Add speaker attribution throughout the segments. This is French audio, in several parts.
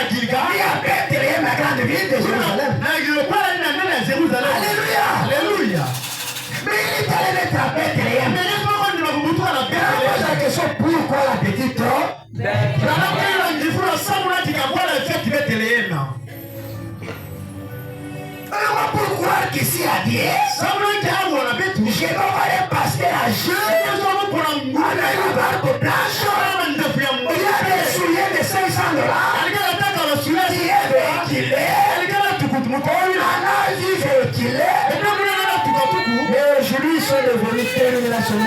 Speaker 1: Gilgal. Il y a Bethléem, la grande ville de Jérusalem. Alléluia.
Speaker 2: Alléluia.
Speaker 1: Mais il est allé mettre à Bethléem. Pose la question, pourquoi la petite alors pourquoi qu'ici à Dieu, je vais envoyer passer à jeu avec une barbe blanche. Il y a des souliers de $500 qui est véhiculé. On a vu véhiculé. Mais aujourd'hui, ils sont devenus terminés nationaux.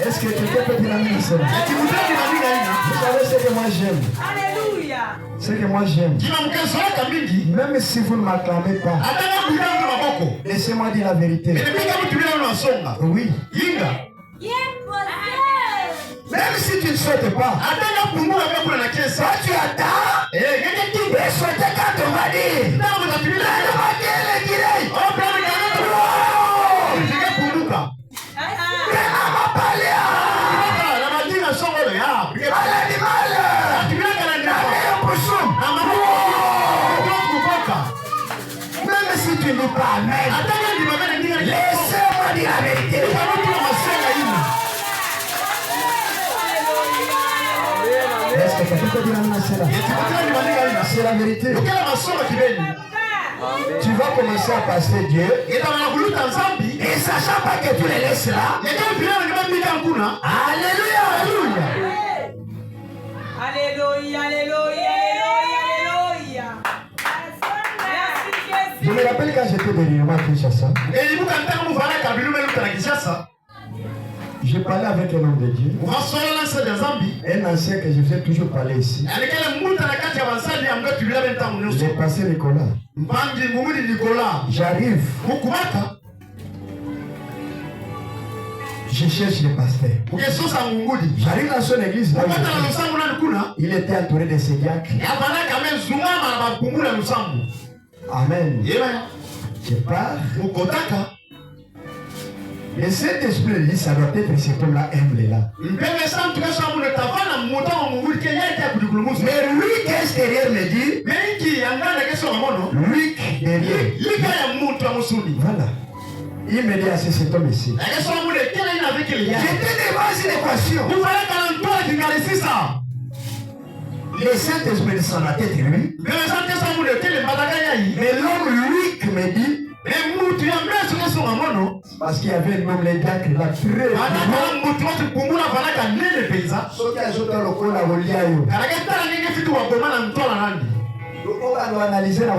Speaker 1: Est-ce que quelqu'un peut dire amen? Vous savez ce que moi j'aime.
Speaker 3: Alléluia.
Speaker 1: Ce que moi j'aime. Même si vous ne m'acclamez pas, laissez-moi dire la vérité. Oui. Même si tu ne souhaites pas, toi tu attends et souhaiter quand on va dire. Même si tu ne dis pas amen, laissez-moi dire la vérité. Est-ce que quelqu'un peut dire amen? C'est la vérité. Tu vas commencer à passer Dieu et sachant pas que tu les laisses là. Alléluia, alléluia.
Speaker 3: Alléluia, alléluia, alléluia.
Speaker 1: Je me rappelle quand j'étais dernièrement à Kinshasa. J'ai parlé avec un homme de Dieu. Un ancien que je faisais toujours parler ici. J'ai passé Nicolas. J'arrive. Je cherche le pasteur. J'arrive dans son église. Là, il était entouré de ses diacres. Amen. Je pars. Le Saint-Esprit dit ça doit être cet homme-là humble-là. Mais lui qui est extérieur me dit, lui derrière. Voilà. Il me dit, c'est cet homme ici. J'étais devant une équation. Le Saint-Esprit sur la tête, lui. Mais l'homme, lui, qui me dit, parce qu'il y avait un homme, les gars, qui l'a très. On va analyser la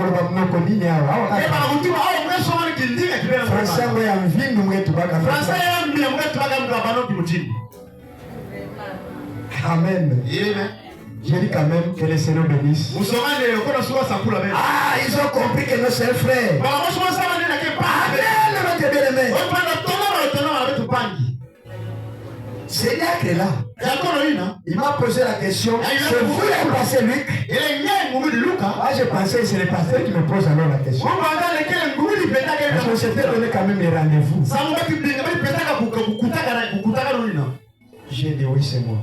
Speaker 1: Amen. J'ai dit quand même que le Seigneur bénisse. Ah, ils ont compris que nos seuls frères. C'est là que là. Il m'a posé la question. C'est vous le pasteur Luc? Ah, je pensais que c'est le pasteur qui me pose alors la question. Parce qu'on s'était donné quand même les rendez-vous. J'ai dit oui, c'est moi.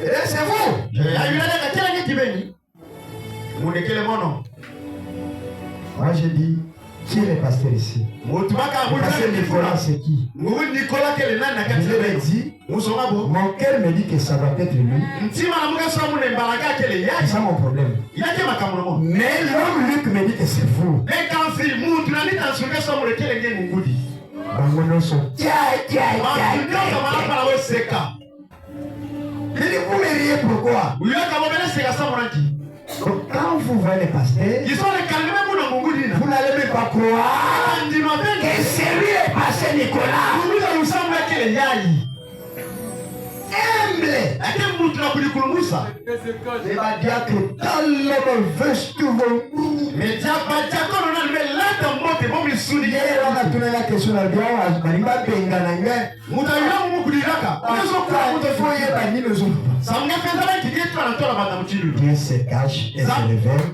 Speaker 1: Et c'est vous. Moi j'ai dit, qui est le pasteur ici? Le pasteur Nicolas, c'est qui? Je lui ai dit, mon cœur me dit que ça doit être lui. C'est ça mon problème. Mais l'homme Luc me dit que c'est vous. Je dis, vous me riez pourquoi? Quand vous voyez les pasteurs, vous n'allez même pas croire que c'est lui le pasteur Nicolas. Humble. Il va dire que dans l'homme veste vous. Mais on a tourné la question à Dieu se cache et se révèle.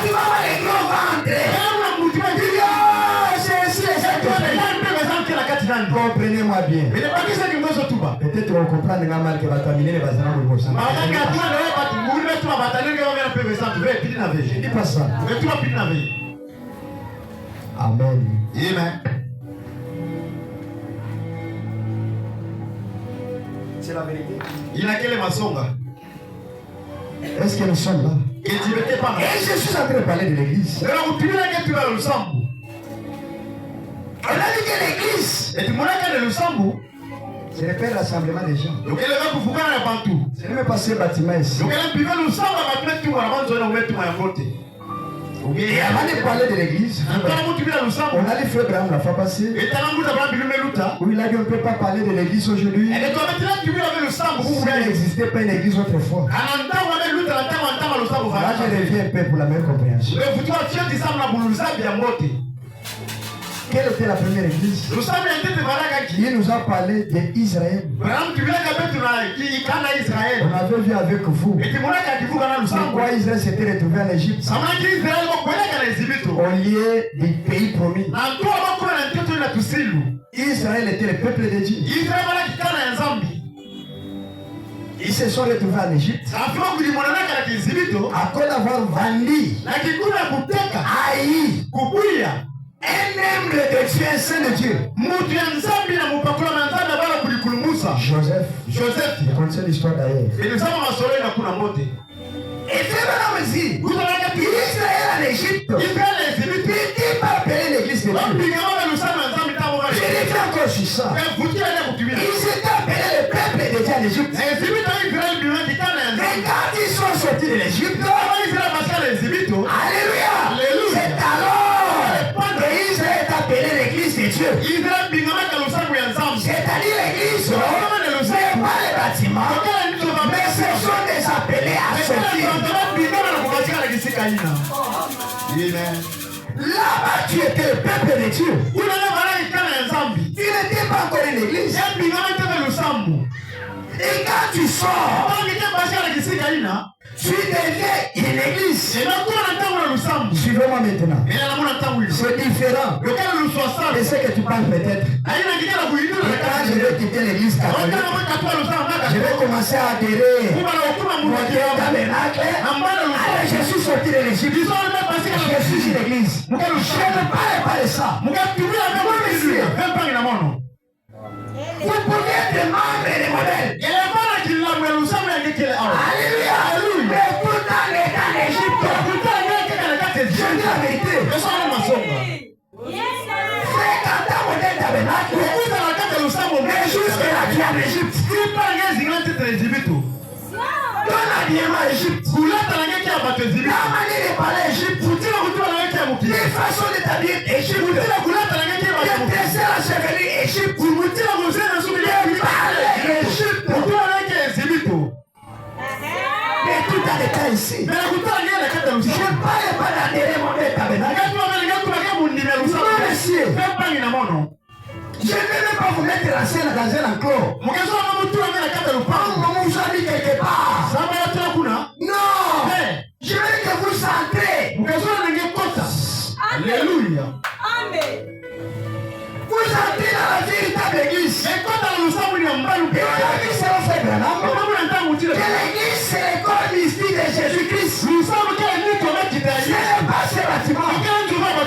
Speaker 1: Tu vas voir les gros ventres.
Speaker 2: Comprenez-moi bien.
Speaker 1: Mais ne pas que ça qui me tout bas.
Speaker 2: Peut-être on comprend que mal que va terminer les bazars de Bossa. Je dis pas ça. Amen.
Speaker 1: Amen.
Speaker 2: C'est la vérité.
Speaker 1: Il a quel masonga?
Speaker 2: Est-ce que nous sommes là?
Speaker 1: Et
Speaker 2: je suis en train de parler de l'église.
Speaker 1: on a dit
Speaker 2: que l'église, ce n'est pas le rassemblement des gens. Ce n'est même pas ce bâtiment ici. Et avant de parler de l'église, on a les frères Abraham la fois passée. Où il a dit on ne peut pas parler de l'église aujourd'hui. S'il n'existait pas une église autrefois. Là je reviens un peu pour la même compréhension. Quelle était la première église? Il nous a parlé d'Israël. On avait vu avec vous pourquoi Israël s'était retrouvé en Égypte au lieu du pays promis. Israël était le peuple de Dieu. Ils se sont retrouvés en Égypte à cause d'avoir vendu, haï, un homme de Dieu, un saint de Dieu. Joseph. Je connais l'histoire d'ailleurs. Et c'est maintenant aussi. Israël en Égypte. Il pas appelé l'église de Dieu. Je reviens encore sur ça. Ils étaient appelés le peuple de Dieu en Égypte. Mais quand ils sont sortis de l'Égypte, alléluia. C'est alors que Israël est appelé l'église de Dieu. C'est-à-dire l'église, c'est pas les bâtiments, mais ce sont des appelés à sortir. Là-bas, tu étais le peuple de Dieu. Tu n'étais pas encore une église. Et quand tu sors, tu deviens une église. Suivez-moi maintenant. C'est différent de ce que tu penses peut-être. Et quand je vais quitter l'église catholique, je vais commencer à adhérer au tabernacle. Alors je suis sorti de l'Égypte. Je suis une église. Je ne parle pas de ça. Vous pouvez être membre des modèles. Alléluia. Mais pourtant, l'état d'Égypte, je dis la vérité. Fais un modèle tabernacle. Mais jusque-là, tu es en Égypte. Ton habillement Égypte. La manière de parler Égypte. Les façons de t'habiller Égypte. De dresser la chevelure Égypte. De parler Égypte. Mais tout dans les cas ici. Je ne parle pas d'adhérer mon tabernacle. Monsieur, je ne vais même pas vous mettre la scène dans un enclos. On vous a mis quelque part. Non. Je veux que vous entrez.
Speaker 1: Alléluia.
Speaker 3: Amen.
Speaker 2: Vous entrez dans la véritable église. Et on a vu ça au fait que l'église c'est le corps mystique de Jésus-Christ. Ce n'est pas ce bâtiment.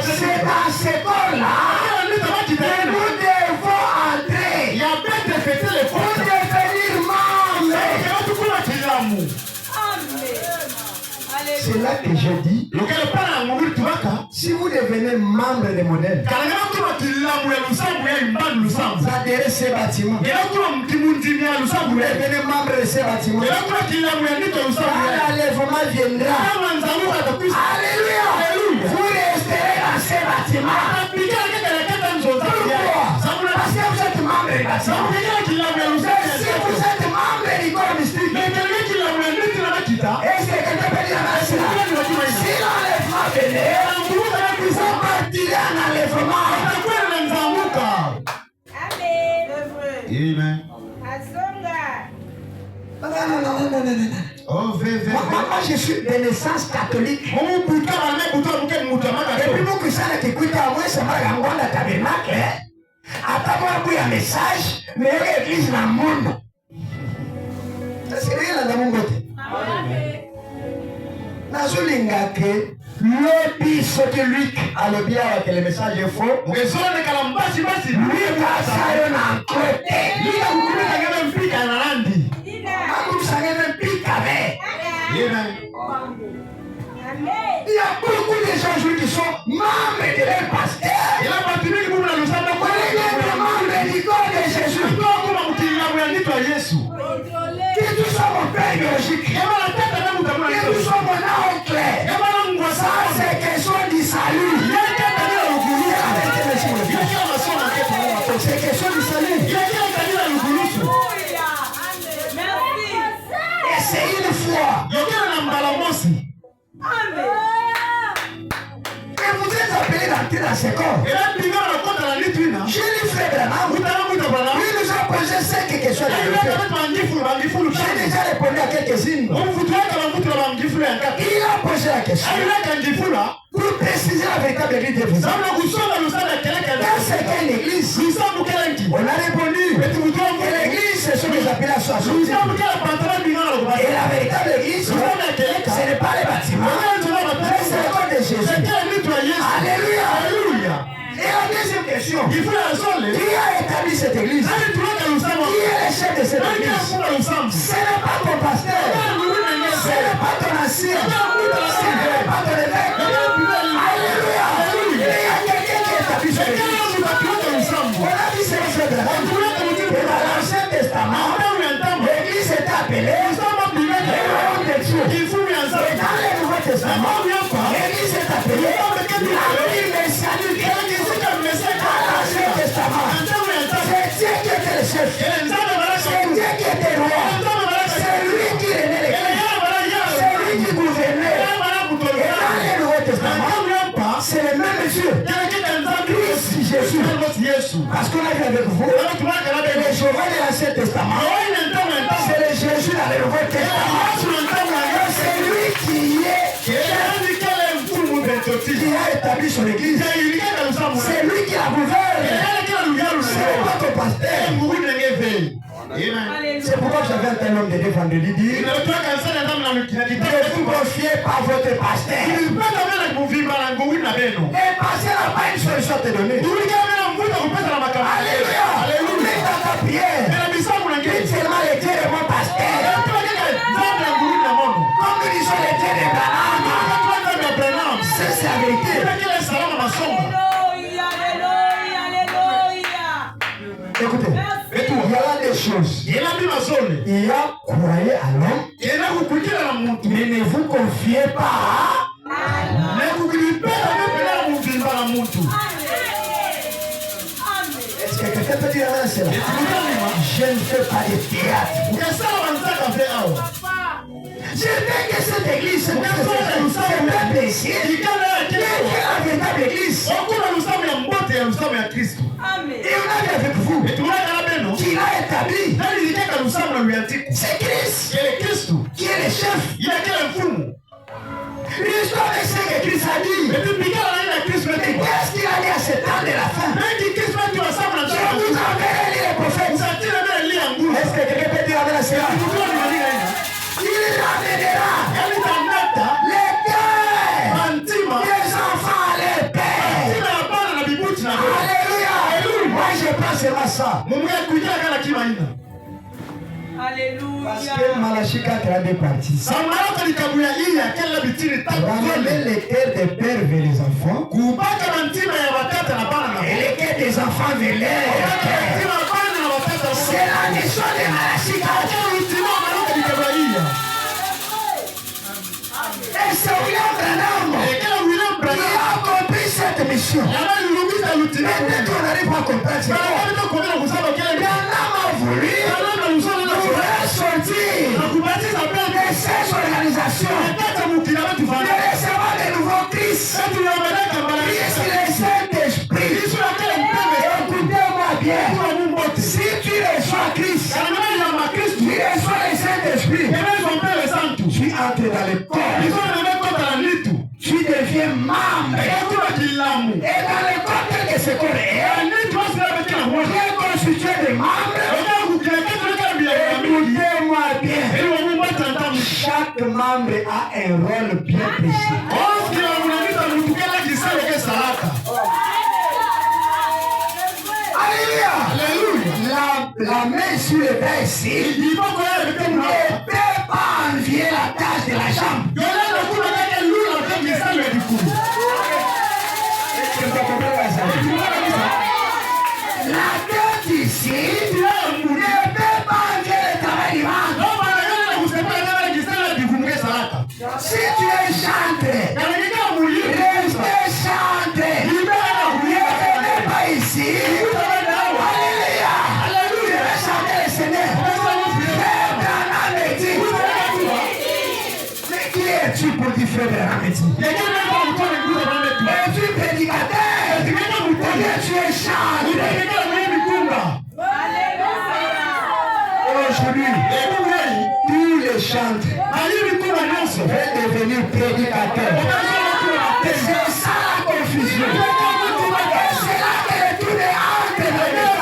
Speaker 2: C'est dans ce corps-là que nous devons entrer. Pour devenir membres. C'est là que je dis, si vous devenez membre des modèles, vous adhérez ces bâtiments, vous devenez membre de ces bâtiments, l'enlèvement viendra. Alléluia. Vous resterez dans ces bâtiments. Pourquoi? Parce que vous êtes membre des bâtiments. Si vous êtes membre du corps mystique, est-ce que quelqu'un peut dire la si l'enlèvement venait, vous partirez en enlèvement.
Speaker 3: Amen.
Speaker 2: Moi, je suis de naissance catholique. Et puis, mon cousin qui écoute à moi, c'est pas la tabernacle. Attends,
Speaker 1: savoir un message, mais l'église dans le monde. C'est rien dans mon côté. Nazolinga que l'obi soki Luc a le bien que le message est faux. Lui passe na côté. Lui a voulu que même pique à Nandi. A voulu que même pique avec. Il y a beaucoup de gens qui sont membres de leur pasteur. Il y a pas de gens qui sont membres du corps de Jésus. Que tu sois mon père biologique. Que tu sois mon oncle. Ça, c'est question du salut. C'est question du salut. Et c'est une fois. Et vous êtes appelés d'entrer dans ce corps. J'ai lu frère Branham. Lui nous a posé 5 questions. J'ai déjà répondu à quelques-unes. Il a posé la question pour préciser la véritable église de vous. Dans certaines églises, on a répondu que l'église, c'est ce que j'appelle la soixante. Et la véritable église, ce n'est pas les bâtiments, mais c'est le corps de Jésus. Alléluia. Et la deuxième question, qui a établi cette église? Qui est le chef de cette église? Ce n'est pas ton pasteur, ce n'est pas ton ancien, ce n'est pas ton évêque. Alléluia. Il y a quelqu'un qui a établi cette église. On a dit c'est le chef de la église. Et dans l'Ancien Testament, l'église est appelée le royaume de Dieu. Et dans le Nouveau Testament, l'église est appelée la ville messianique. L'Ancien Testament, c'est Dieu qui était le chef, c'est Dieu qui était roi, c'est lui qui régnait l'église, c'est lui qui gouvernait. Et dans le Nouveau Testament, c'est le même Dieu, Christ Jésus. Parce qu'on a vu avec vous, les Jéhovah de l'Ancien Testament, c'est le Jésus dans le Nouveau Testament. C'est lui qui a établi son église. C'est lui qui la gouverne. C'est pas ton pasteur. C'est pourquoi j'avais un tel homme de Dieu vendredi dire ne vous confiez pas à votre pasteur. Le pasteur n'a pas une solution à te donner. Alléluia. Mets dans ta prière. Dites seulement le Dieu de mon pasteur. Comme nous disons le Dieu de Branham. C'est la vérité. Écoutez, il y a des choses. Il y a croyez à l'homme, mais ne vous confiez pas à est-ce que quelqu'un peut dire à cela? Je ne fais pas de théâtre. Je veux que cette église se fait plaisir. Quelle est la véritable église? Et on a vu avec vous qu'il a établi. C'est Christ qui est le chef. L'histoire de ce que Christ a dit. Mais qu'est-ce qu'il a dit à cet temps de la fin? Je vous enverrai lire les prophètes. Est-ce que quelqu'un peut dire avec la cela? Il ramènera les pères des enfants à les pères. Alléluia. Moi je pense seulement ça. Parce que Malachie 4 a deux parties. Ramener les cœurs des pères vers les enfants. Et les cœurs des enfants vers les pères. C'est la mission de Malachie 4. Et c'est William Branham qui a compris cette mission. Mais qu'on n'arrive pas à comprendre c'est quoi. Branham a voulu nous ressortir de ces organisations, de recevoir de nouveaux Christ. Christ le Saint-Esprit. Écoutez-moi bien. Si tu reçois Christ, tu reçois le Saint-Esprit. Tu entres dans le corps. Tu deviens des membres. Et dans le côté de ce corps, qui est constitué de membres, écoutez-moi bien. Chaque membre a un rôle bien précis. Alléluia. La main sur le bras ici ne peut pas envier la tâche de la jambe. La tête ici ne peut pas envier le travail du ventre. Si tu es chanté, restez chanté. Ne venez pas ici. Alléluia. Je vais chanter le Seigneur. Frère Branham dit. Mais qui es-tu pour dire Frère Branham dit? Es-tu prédicateur? Ou bien tu es chanté? Aujourd'hui, tous les chantres veulent devenir prédicateurs. Et c'est ça la confusion. Et c'est là que le tout est entre les deux.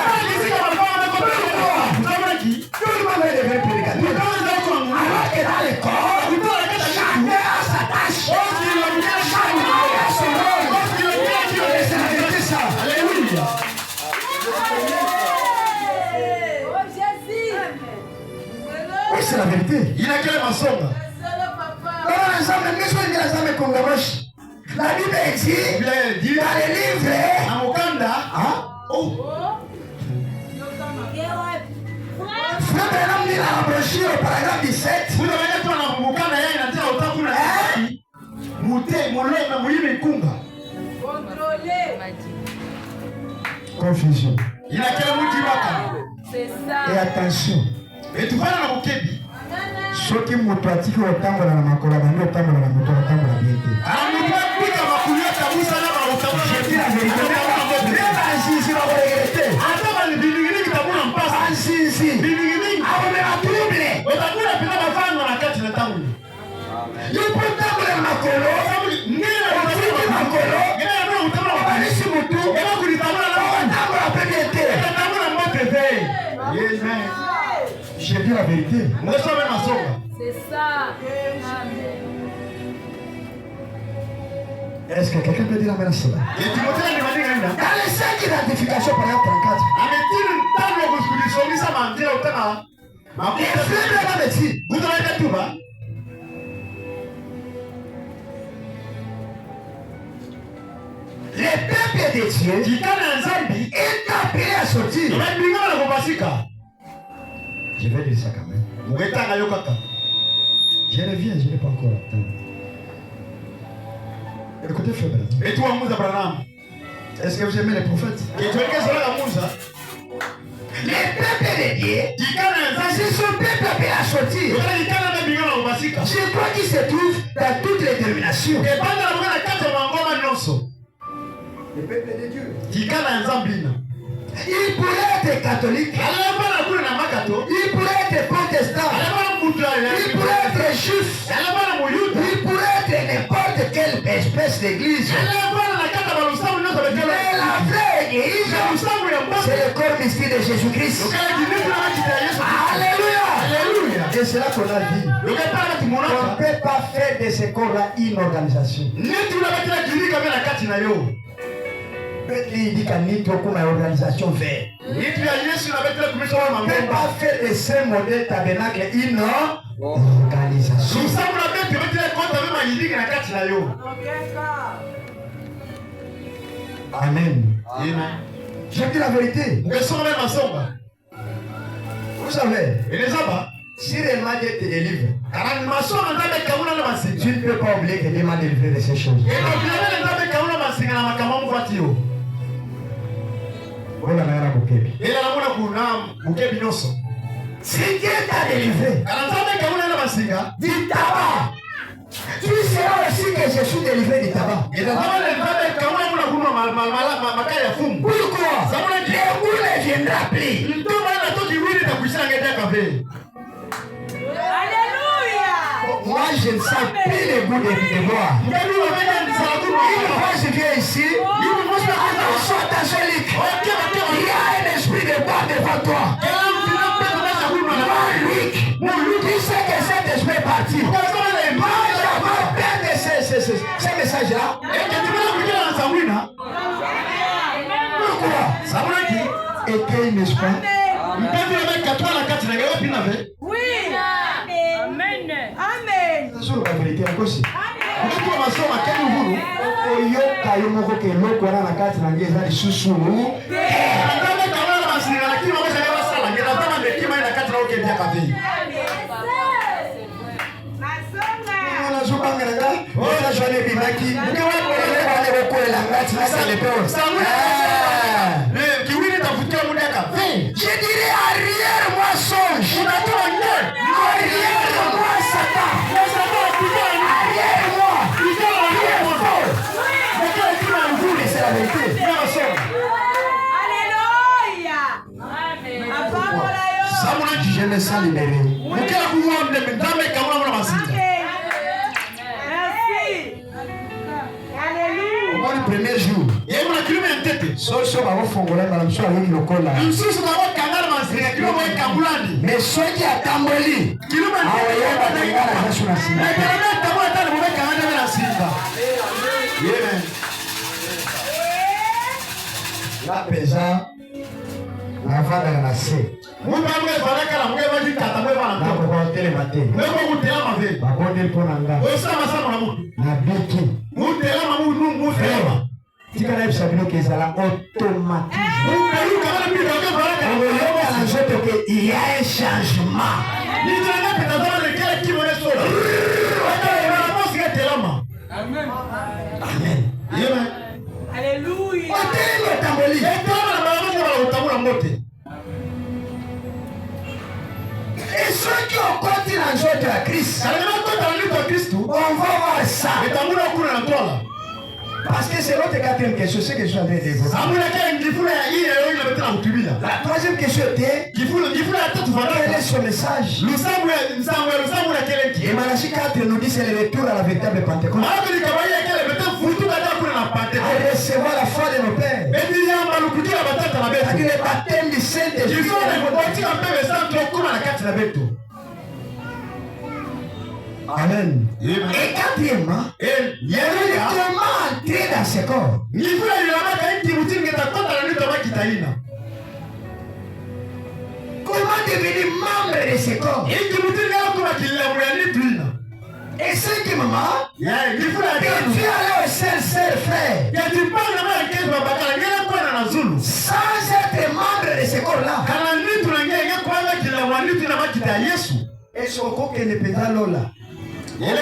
Speaker 1: Tout le monde veut devenir prédicateur. Alors que dans le corps, chacun a sa tâche. Chacun a son rôle. Et c'est la vérité ça. Alléluia. Oui, c'est la vérité. Il a quel mensonge? La Bible dit dans les livres Frère Branham dit dans la brochure au paragraphe 17 confusion. Et attention. Et tu vas dans la bouquet. Ceux qui m'ont pratiqué au temps de la macola, au temps de la moto, au temps de la vérité. Je dis la vérité. J'ai dit la vérité.
Speaker 3: C'est ça.
Speaker 1: Est-ce que quelqu'un peut dire la menace là? Dans les 5 identifications, par exemple 34. Les peuples de Dieu est appelé à sortir. Je vais dire ça quand même. Je reviens, je n'ai pas encore attendu. Écoutez, frère Branham. Est-ce que vous aimez les prophètes? Les peuples de Dieu, c'est son peuple appelé à sortir. Je crois qu'il se trouve dans toutes les dénominations. Les peuples de Dieu. Il pourrait être catholique. Il pourrait être protestant. Il pourrait être juif. Il pourrait être n'importe quelle espèce d'église. Mais la vraie église, c'est le corps mystique de Jésus-Christ. Alléluia. Et c'est là qu'on a dit. On ne peut pas faire de ce corps-là une organisation. Il dit qu'il y a une organisation verte. On ne peut pas faire de ce modèle tabernacle une organisation. Amen. Je dis la vérité. Vous savez, si réellement Dieu te délivre, tu ne peux pas oublier que Dieu m'a délivré de ces choses. Si Dieu t'a délivré du tabac, tu seras aussi que je suis délivré du tabac. Pourquoi? Le goût ne viendra plus.
Speaker 3: Alléluia.
Speaker 1: Moi je ne sens plus le goût de boire.
Speaker 2: message là.
Speaker 1: Et que tu veux dire dans Sabrina.
Speaker 2: Pourquoi?
Speaker 1: Sabrina qui
Speaker 2: était, n'est-ce pas?
Speaker 1: Mpendo avec 4 ans la 4 na gawa pina ve.
Speaker 3: Oui. Amen. Amen.
Speaker 2: C'est sur la vérité encore si.
Speaker 1: Mtu anasoma kile uhuru.
Speaker 2: Oyo kayo moko ke loko na kati na ngeza lisusu.
Speaker 1: Ndio kama na masira lakini wamesha gawa sala. Ngeza kama ndekima ina kati na ukembia kavi.
Speaker 2: On a joué à Ngara. On a joué à Bimaki. On a joué à Bokola. Ngati na Salepeo.
Speaker 1: Mais kiwini tafutia mudaka.
Speaker 2: Je dirais arrière moi songe.
Speaker 1: Unatoa nje.
Speaker 2: Arrière moi Satan. Arrière moi. C'est la vérité.
Speaker 3: Alléluia. Amen.
Speaker 2: Je me sens libéré. Le premier jour, mais ceux qui attendent la pesant, la femme de la C. Vous avez il y a un changement. Amen.
Speaker 3: Alléluia.
Speaker 2: Et ceux qui ont continué dans le jeu de la Christ, on va voir ça. Parce que c'est l'autre quatrième question, c'est que je suis en train de développer. La troisième question était quel est son message? Et Malachie 4 nous dit c'est le retour à la véritable Pentecôte. À recevoir la foi de nos pères. Le baptême du Saint-Esprit. Amen. Et quatrièmement, il y a comment entrer dans ce corps. Comment devenir membre de ce corps. Et cinquièmement, il faut aller au Saint-Seigneur frère. Sans être membre de ce corps-là. Et son corps qui ne peut pas l'ola. Il est en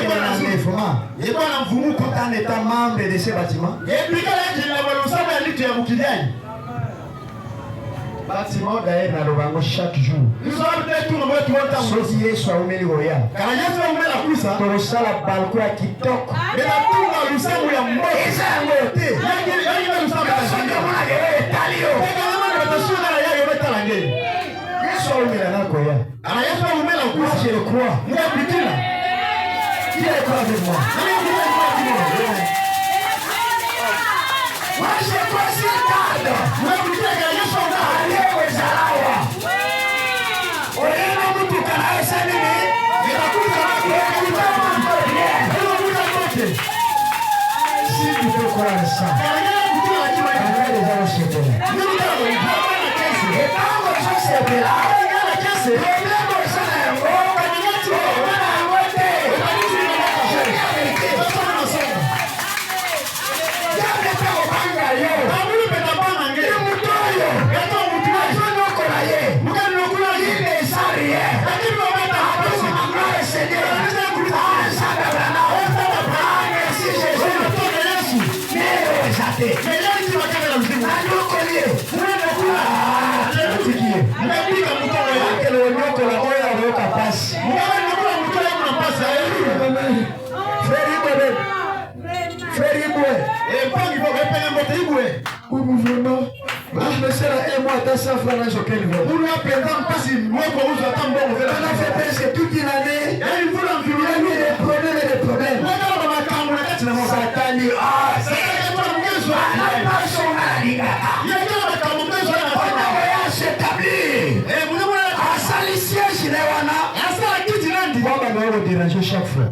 Speaker 2: étant membre de ce bâtiment. Bâtiment d'ailleurs dans le bango chaque jour. Sosie soit au milieu de la pour ça la balcon à Kitoko. Et ça a monté. Je le crois. Qui est quoi avec moi? Moi je crois si tard. Si tu peux croire ça, toute une année, des problèmes. Chaque fois.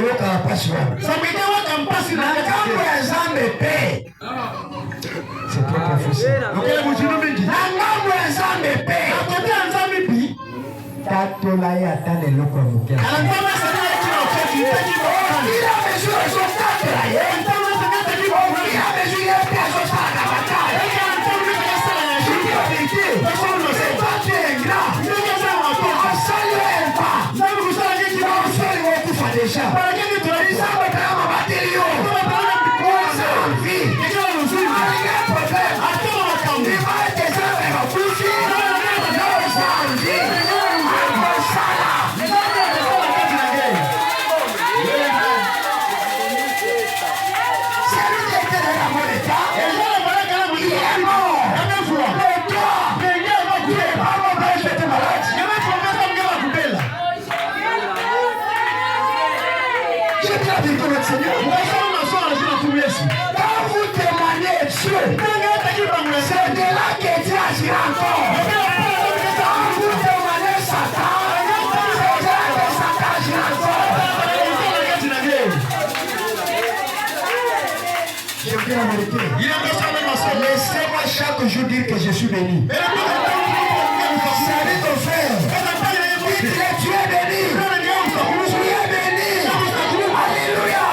Speaker 1: boyoka pasi wana.
Speaker 2: Samwite waka mpasi na
Speaker 1: ngambo ya Nzambe pe. C'est trop profond.
Speaker 2: Okele mujinu mingi.
Speaker 1: Na ngambo ya Nzambe pe.
Speaker 2: Akote ya Nzambe bi.
Speaker 1: Tatola ya tane loko muke.
Speaker 2: Alangoma sana ya kila wakati itaji bora.
Speaker 1: Ila mesure so tatola ye.
Speaker 2: Ntama sana itaji bora.
Speaker 1: Ila mesure ya peso sana batale.
Speaker 2: Eka ntama sana sana ya shiki wa viki. Pasono se
Speaker 1: Tatu engra.
Speaker 2: Ndege sana watu.
Speaker 1: Asali empa.
Speaker 2: Nzamu kusala kiki wa
Speaker 1: Asali wakufa desha.
Speaker 2: Para kiki tunalisa.
Speaker 1: Nzambe kama batili yo.
Speaker 2: Kama taona mikoa
Speaker 1: Kwanza mvi.
Speaker 2: Kiki wa nuzuri.
Speaker 1: Alinga problem.
Speaker 2: Atoma wakambi.
Speaker 1: Nimate Nzambe mafushi. Nzambe mvi. Sala. Quand vous témoignez Dieu, c'est de là que Dieu agira encore. Quand vous témoignez Satan, c'est de là que Satan agira encore. Je dis la vérité. Laissez-moi chaque jour dire que je suis béni. Salut ton frère. Dis que tu es béni. Tu es béni. Alléluia.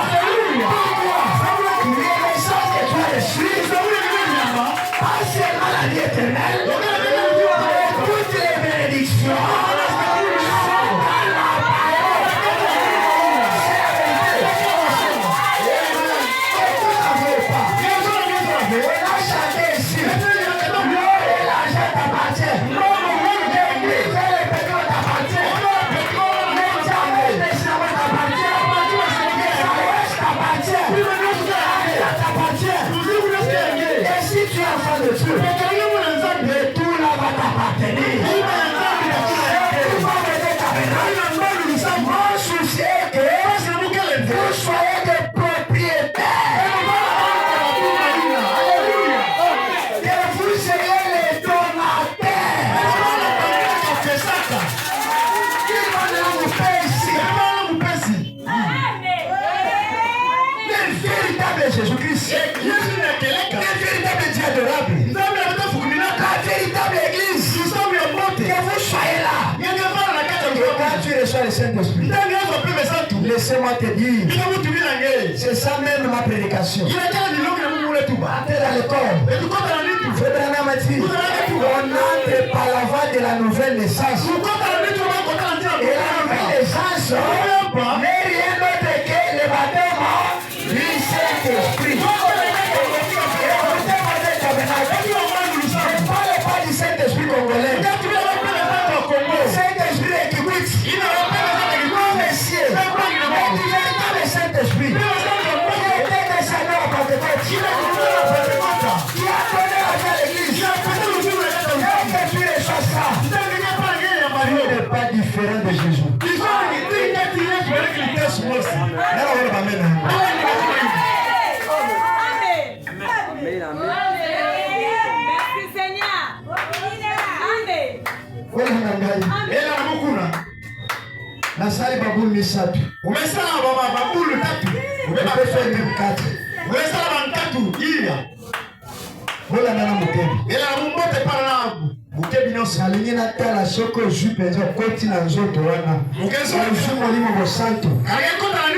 Speaker 1: Pas seulement la vie éternelle, toutes les bénédictions sont dans la parole. C'est la vérité. Vous n'avez pas. On a chanté ici. L'argent t'appartient. L'église et les pétrole t'appartiennent. Les diamants et les charbons t'appartiennent. Les t'appartiennent. T'appartient. Et si tu es enfant de Dieu, mais tout là va t'appartenir. Mon souci est que vous soyez des propriétaires. Que vous soyez les donataires. Qui va nous faire ici? Le véritable Jésus-Christ. Le véritable Dieu adorable. La véritable église. Que vous soyez là. Quand tu reçois le Saint-Esprit, laissez-moi te dire, c'est ça même ma prédication. Entrez dans le corps. On entre par la voie de la nouvelle naissance. Et la nouvelle naissance n'est rien d'autre que le baptême du Saint-Esprit. Ne parle pas du Saint-Esprit congolais. Saint-Esprit est Kikwit. Non, messieurs. Mais du véritable Saint-Esprit. Qui était descendu à Pentecôte. Qui a donné la vie à l'église. Et que tu reçois ça. Tu n'es pas différent de Jésus. Nasali babulu misatu.
Speaker 2: Umesala baba babulu tatu.
Speaker 1: Umefanya mkate.
Speaker 2: Umesala mantatu iya.
Speaker 1: Bola nana mukebi.
Speaker 2: Ela mumbote para na mukebi nyonso.
Speaker 1: Nalingi natala soko ozu penza koti na nzoto wana.
Speaker 2: Mukezo
Speaker 1: ozu molimo bosanto.
Speaker 2: Kaya kota na